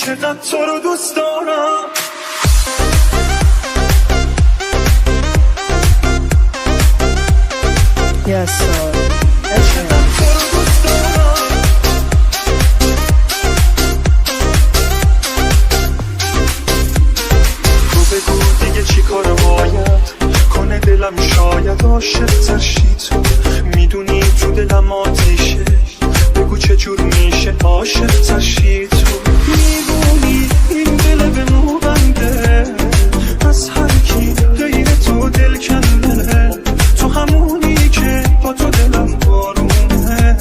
چقدر تو رو دوست دارم. Yes sir. چقدر تو رو دوست دارم. تو بگو دیگه چی کار باید کنه دلم، شاید عاشق تر شی تو. میدونی تو دلم آتیشه، بگو چجور میشه عاشق تر شی تو. میدونی این دل به مو بنده، از هر کی غیر تو دل کنده. تو همونی که با تو دلم بارونه،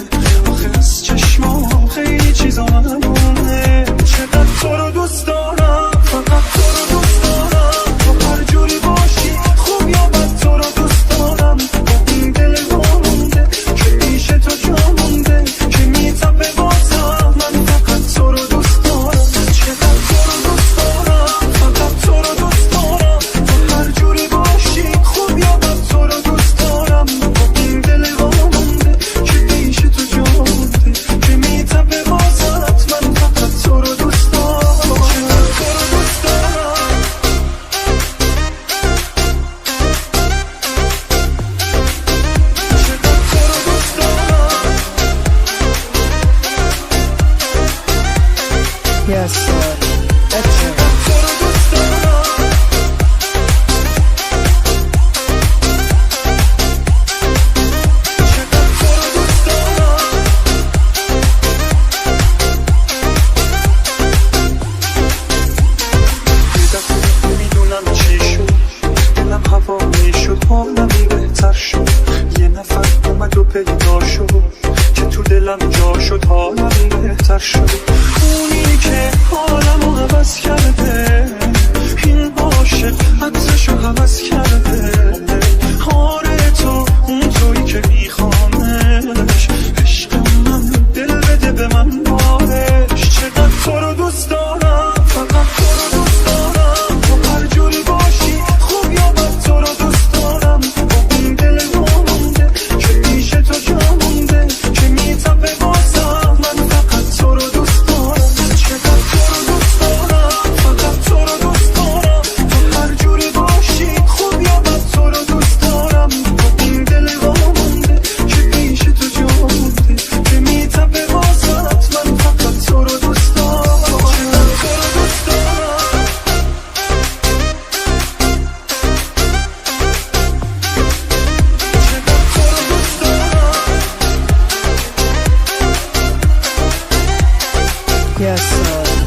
آخه از چشمام خیلی چیزا معلومه. چقدر تو رو دوست دارم، فقط تو رو دوست دارم. تو هر جوری باشی خوب یا بد تو رو دوست دارم. با این دل مونده که میشه تو جا مونده، که میتپه بازم. من فقط تو رو دوست دارم. چقدر تو رو دوست دارم، فقط تو رو دوست دارم. تو هر جوری باشی خوب یا بد تو رو دوست دارم. با این دل مونده که میشه تو جا مونده، که میتپه بازم. من فقط تو رو دوست دارم. چقدر تو رو دوست دارم. چقدر تو رو دوست دارم. Yes sir. چقدر تو رو دوست دارم. چقدر تو رو دوست دارم. یه دفعه نمیدونم چی شد، دلم هوایی شد، حالم بهتر شد. یه نفر اومد و پیدا شد که تو دلم جا شد، حالم بهتر شد. اونی که حالمو عوض کرده، این عاشق عطرشو عوض کرده. آره تو اون تویی که میخوامش، عشق من دل بده به من بارش. چقدر تو رو دوست دارم، فقط تو رو دوست دارم. تو هر جوری باشی خوب یا بد تو رو دوست دارم. با این دل مونده که میشه تو جا مونده، که میتپه بازم. من فقط تو رو دوست دارم. چقدر تو رو دوست دارم، فقط تو رو دوست دارم. تو هر جوری باشی خوب یا بد تو رو دوست دارم. با این دل مونده که میشه تو جا مونده، که میتپه بازم. من فقط تو رو دوست دارم. چقدر تو رو دوست دارم. چقدر تو رو دوست دارم. Yes sir.